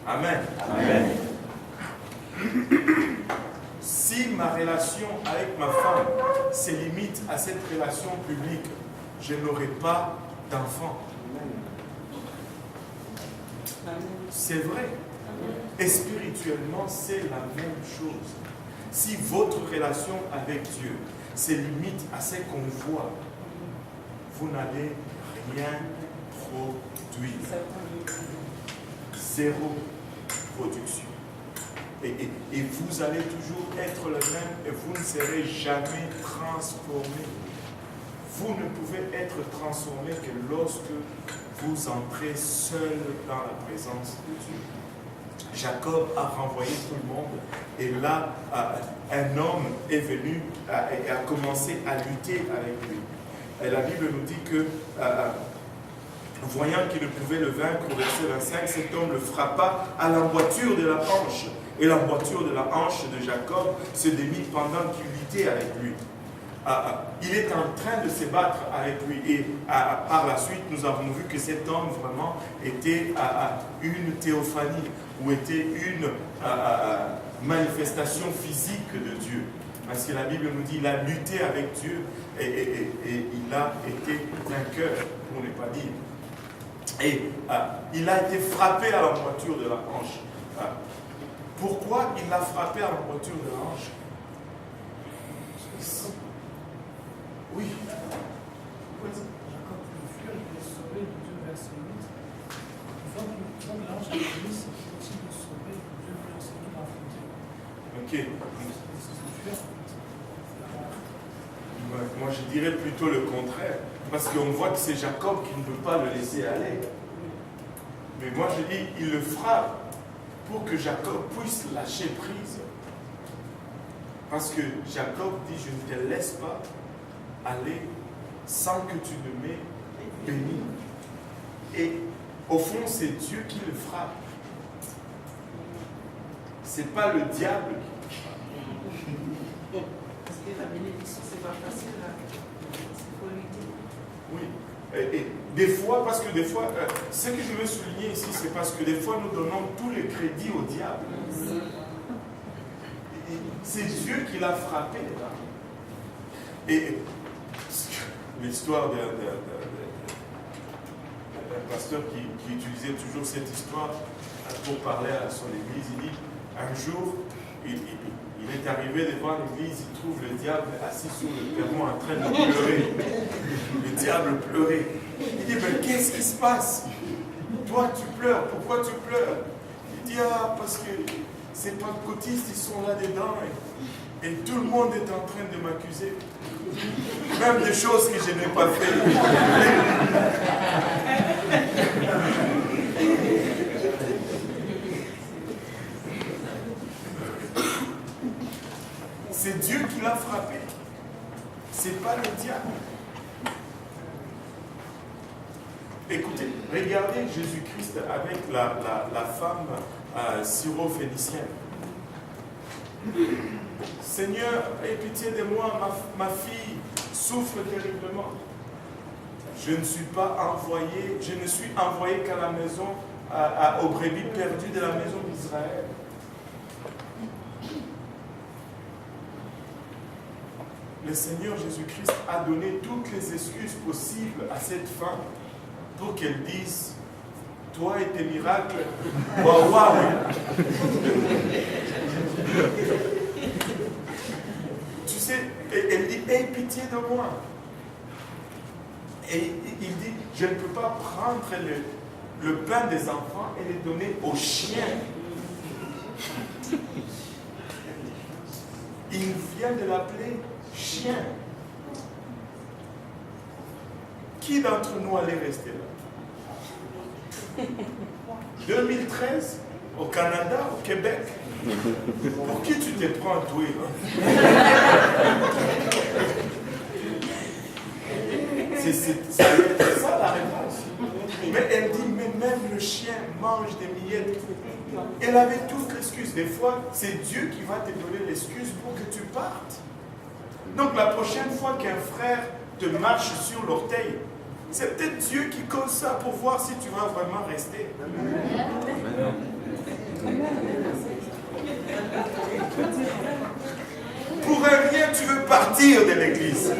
Amen. Amen. Si ma relation avec ma femme se limite à cette relation publique, je n'aurai pas d'enfant. C'est vrai. Et spirituellement, c'est la même chose. Si votre relation avec Dieu se limite à ce qu'on voit, vous n'allez rien produire. Zéro production. Et vous allez toujours être le même et vous ne serez jamais transformé. Vous ne pouvez être transformé que lorsque vous entrez seul dans la présence de Dieu. Jacob a renvoyé tout le monde et là, un homme est venu et a commencé à lutter avec lui. Et la Bible nous dit que, voyant qu'il ne pouvait le vaincre, au verset 25, cet homme le frappa à l'emboîture de la hanche. Et l'emboîture de la hanche de Jacob se démit pendant qu'il luttait avec lui. Il est en train de se battre avec lui. Et par la suite, nous avons vu que cet homme vraiment était une théophanie ou était une manifestation physique de Dieu. Parce que la Bible nous dit qu'il a lutté avec Dieu et il a été vainqueur, pour ne pas dire. Et il a été frappé à l'emboîture de la hanche. Pourquoi il l'a frappé à l'emboîture de la hanche? Oui. Jacob le fuir, il est sauvé de Dieu, verset 8. Il faut que l'ange a dit, c'est possible de sauver de Dieu, verset 8 dans la frontière. Ok. C'est Moi, je dirais plutôt le contraire. Parce qu'on voit que c'est Jacob qui ne veut pas le laisser aller. Mais moi, je dis, il le frappe pour que Jacob puisse lâcher prise. Parce que Jacob dit, je ne te laisse pas aller sans que tu ne m'aies béni. Et au fond, c'est Dieu qui le frappe. Ce n'est pas le diable qui le frappe. Parce que la bénédiction, c'est pas facile. C'est pour lutter. Oui. Et des fois, parce que des fois, ce que je veux souligner ici, c'est parce que des fois, nous donnons tout le crédit au diable. C'est Dieu qui l'a frappé. Et l'histoire d'un pasteur qui utilisait toujours cette histoire pour parler à son église, il dit, un jour, il est arrivé devant l'église, il trouve le diable assis sur le perron en train de pleurer. Le diable pleurait. Il dit, mais qu'est-ce qui se passe? Toi, tu pleures. Pourquoi tu pleures? Il dit, parce que ces pentecôtistes, ils sont là-dedans et tout le monde est en train de m'accuser. Même des choses que je n'ai pas faites. C'est Dieu qui l'a frappé. C'est pas le diable. Écoutez, regardez Jésus-Christ avec la femme syro-phénicienne. Seigneur, aie pitié de moi, ma fille souffre terriblement. Je ne suis envoyé qu'à la maison, aux brebis perdues de la maison d'Israël. Le Seigneur Jésus-Christ a donné toutes les excuses possibles à cette femme pour qu'elle dise, toi et tes miracles, waouh, waouh. Tu sais, elle dit, aie pitié de moi. Et il dit, je ne peux pas prendre le pain des enfants et le donner aux chiens. Il vient de l'appeler chien. Qui d'entre nous allait rester là? 2013, au Canada, au Québec. Pour qui tu te prends, toi? C'est ça la réponse. Mais elle dit, mais même le chien mange des miettes. Elle avait toute l'excuse. Des fois, c'est Dieu qui va te donner l'excuse pour que tu partes. Donc la prochaine fois qu'un frère te marche sur l'orteil, c'est peut-être Dieu qui cause ça pour voir si tu vas vraiment rester. partir de l'église.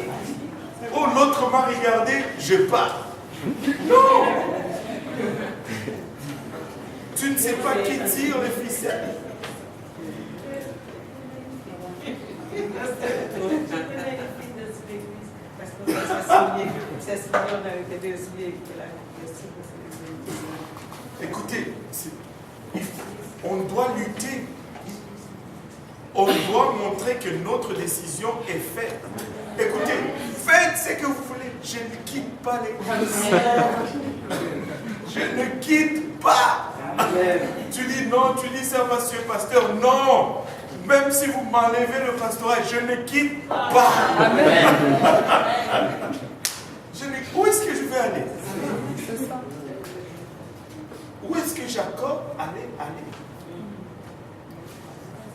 Oh, l'autre m'a regardé, je pars. Non! Tu ne sais pas qui tire les ficelles. Écoutez, on doit lutter. On doit montrer que notre décision est faite. Écoutez, faites ce que vous voulez. Je ne quitte pas l'église. Je ne quitte pas. Tu dis non, tu dis ça, monsieur le pasteur. Non. Même si vous m'enlevez le pastorat, je ne quitte pas. Où est-ce que je vais aller? Où est-ce que Jacob allait aller?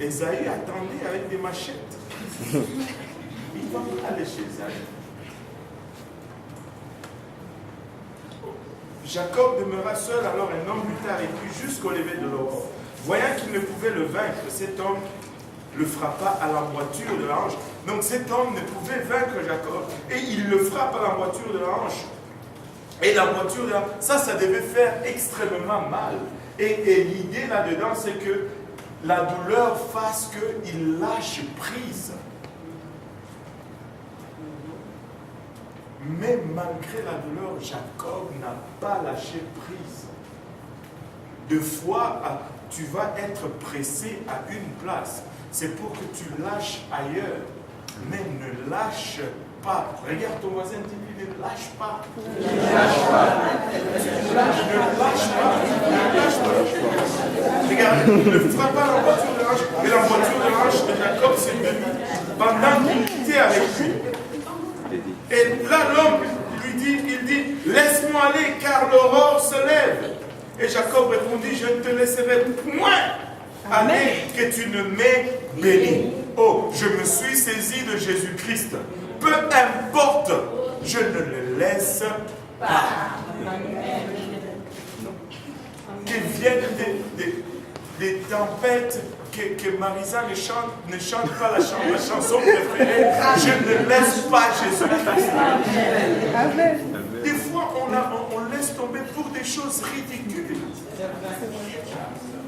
Esaü attendait avec des machettes. Il va aller chez Esaü. Jacob demeura seul, alors un homme lutta avec lui jusqu'au lever de l'aurore. Voyant qu'il ne pouvait le vaincre, cet homme le frappa à la moiture de la hanche. Donc cet homme ne pouvait vaincre Jacob. Et il le frappe à la moiture de la hanche. Et la moiture de la hanche, ça devait faire extrêmement mal. Et l'idée là-dedans, c'est que la douleur fasse qu'il lâche prise. Mais malgré la douleur, Jacob n'a pas lâché prise. Deux fois, tu vas être pressé à une place. C'est pour que tu lâches ailleurs. Mais ne lâche pas. Regarde ton voisin, dis-lui, ne lâche pas. Ne lâche pas. Ne lâche pas. Regarde, ne frappe pas la voiture de l'ange. Mais la voiture de l'ange de Jacob s'est venue pendant qu'il était avec lui. Et là, l'homme il dit, laisse-moi aller car l'aurore se lève. Et Jacob répondit, je ne te laisserai point aller que tu ne m'aies béni. Oh, je me suis saisi de Jésus-Christ. Peu importe, je ne le laisse pas. Qu'il vienne des tempêtes, que Marisa ne chante pas la chanson préférée, je ne laisse pas Jésus-Christ. Des fois, on laisse tomber pour des choses ridicules.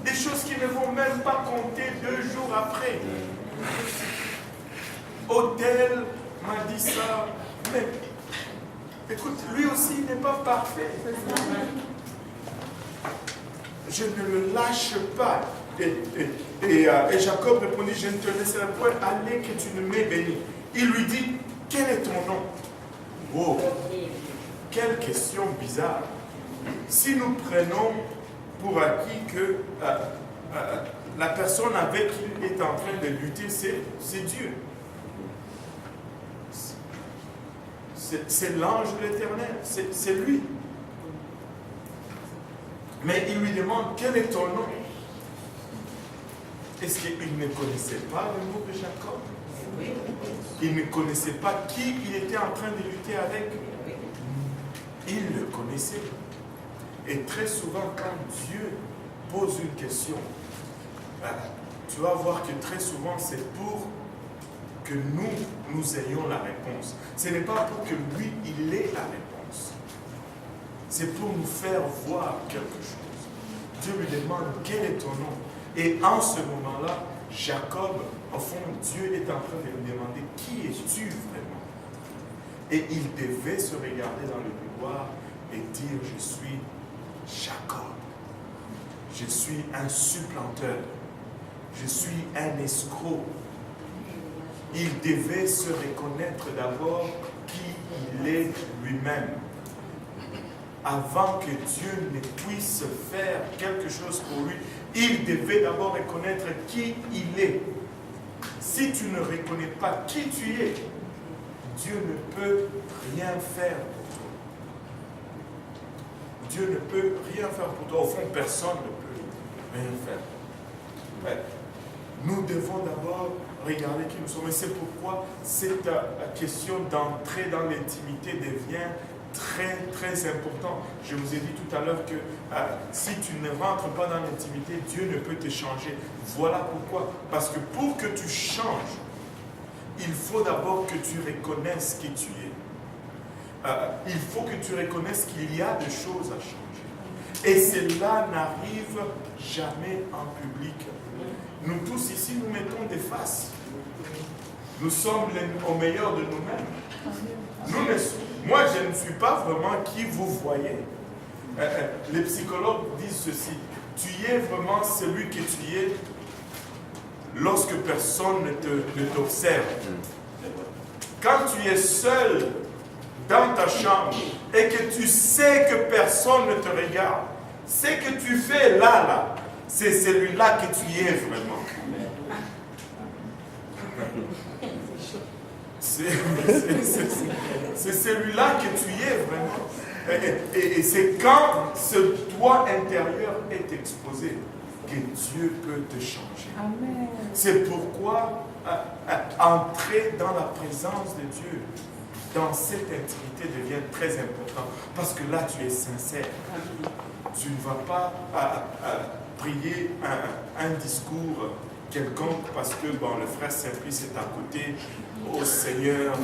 Des choses qui ne vont même pas compter 2 jours après. Odell m'a dit ça. Mais écoute, lui aussi n'est pas parfait. Je ne le lâche pas. Et Jacob répondit, je ne te laisserai point aller que tu ne m'aies béni. Il lui dit, quel est ton nom? Oh, quelle question bizarre. Si nous prenons pour acquis que la personne avec qui il est en train de lutter, c'est Dieu. C'est l'ange de l'Éternel, c'est lui. Mais il lui demande, quel est ton nom? Est-ce qu'il ne connaissait pas le nom de Jacob? Il ne connaissait pas qui il était en train de lutter avec? Il le connaissait. Et très souvent, quand Dieu pose une question, tu vas voir que très souvent, c'est pour que nous ayons la réponse. Ce n'est pas pour que lui, il ait la réponse. C'est pour nous faire voir quelque chose. Dieu lui demande, quel est ton nom? Et en ce moment-là, Jacob, au fond, Dieu est en train de lui demander, qui es-tu vraiment? Et il devait se regarder dans le miroir et dire, je suis Jacob. Je suis un supplanteur. Je suis un escroc. Il devait se reconnaître d'abord qui il est lui-même. Avant que Dieu ne puisse faire quelque chose pour lui, il devait d'abord reconnaître qui il est. Si tu ne reconnais pas qui tu es, Dieu ne peut rien faire pour toi. Dieu ne peut rien faire pour toi. Au fond, personne ne peut rien faire. Mais nous devons d'abord regarder qui nous sommes. Et c'est pourquoi cette question d'entrer dans l'intimité devient très, très important. Je vous ai dit tout à l'heure que si tu ne rentres pas dans l'intimité, Dieu ne peut te changer. Voilà pourquoi. Parce que pour que tu changes, il faut d'abord que tu reconnaisses qui tu es. Il faut que tu reconnaisses qu'il y a des choses à changer. Et cela n'arrive jamais en public. Nous tous ici, nous mettons des faces. Nous sommes au meilleur de nous-mêmes. Moi, je ne suis pas vraiment qui vous voyez. Les psychologues disent ceci. Tu es vraiment celui que tu es lorsque personne ne t'observe. Quand tu es seul dans ta chambre et que tu sais que personne ne te regarde, ce que tu fais là, c'est celui-là que tu es vraiment. C'est celui-là que tu es vraiment. Et c'est quand ce toi intérieur est exposé que Dieu peut te changer. Amen. C'est pourquoi entrer dans la présence de Dieu, dans cette intimité devient très important. Parce que là, tu es sincère. Tu ne vas pas prier un discours quelconque parce que bon, le frère Simplice est à côté. Oh Seigneur.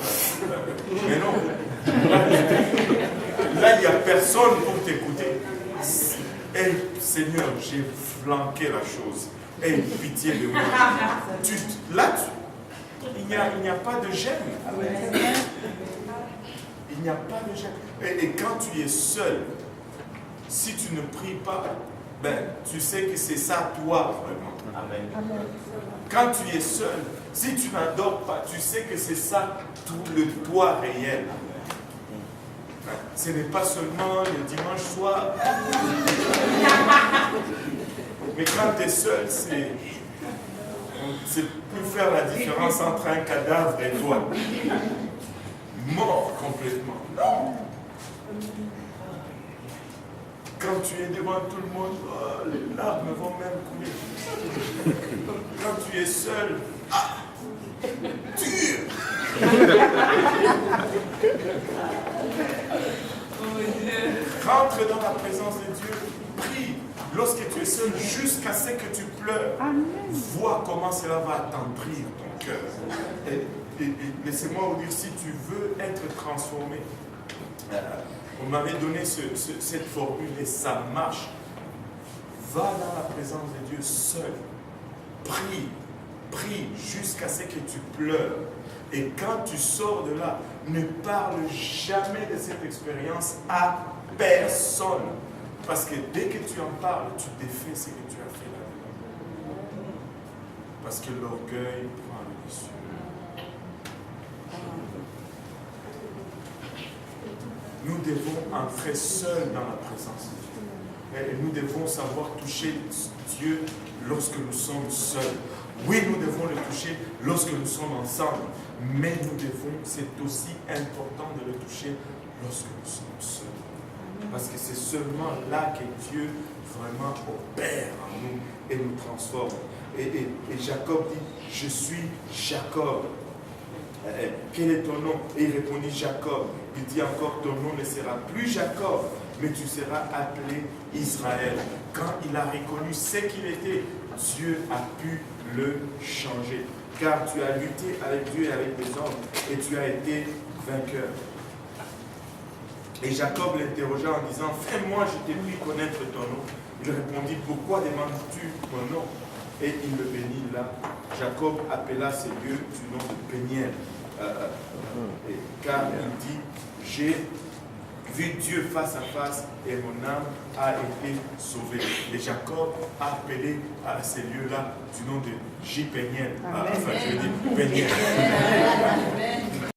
Mais non. Là, il n'y a personne pour t'écouter. Et Seigneur, j'ai flanqué la chose. Aie pitié de moi. Il n'y a pas de gêne. Il n'y a pas de gêne. Et quand tu es seul, si tu ne pries pas, ben, tu sais que c'est ça toi vraiment. Amen. Quand tu es seul, si tu n'adores pas, tu sais que c'est ça tout le toi réel. Ce n'est pas seulement le dimanche soir. Mais quand tu es seul, c'est plus faire la différence entre un cadavre et toi. Mort complètement. Non. Quand tu es devant tout le monde, oh, les larmes vont même couler. Quand tu es seul, dur. Rentre dans la présence de Dieu, prie lorsque tu es seul jusqu'à ce que tu pleures. Amen. Vois comment cela va attendrir ton cœur. Et laissez-moi vous dire, si tu veux être transformé, on m'avait donné cette formule et ça marche. Va dans la présence de Dieu seul. Prie jusqu'à ce que tu pleures. Et quand tu sors de là, ne parle jamais de cette expérience à personne. Parce que dès que tu en parles, tu défais ce que tu as fait là-dedans. Parce que l'orgueil prend le dessus. Nous devons entrer seuls dans la présence de Dieu. Et nous devons savoir toucher Dieu lorsque nous sommes seuls. Oui, nous devons le toucher lorsque nous sommes ensemble. Mais nous devons, c'est aussi important de le toucher lorsque nous sommes seuls. Parce que c'est seulement là que Dieu vraiment opère en nous et nous transforme. Et Jacob dit, je suis Jacob. Quel est ton nom? Et il répondit Jacob. Il dit encore, ton nom ne sera plus Jacob, mais tu seras appelé Israël. Quand il a reconnu ce qu'il était, Dieu a pu le changer. Car tu as lutté avec Dieu et avec les hommes, et tu as été vainqueur. Et Jacob l'interrogea en disant, fais-moi, je t'ai pris connaître ton nom. Il répondit, pourquoi demandes-tu mon nom? Et il le bénit là. Jacob appela ces lieux du nom de Péniel. Car il dit, j'ai vu Dieu face à face et mon âme a été sauvée. Et Jacob a appelé à ces lieux-là du nom de J. Péniel. Enfin, je veux dire Péniel.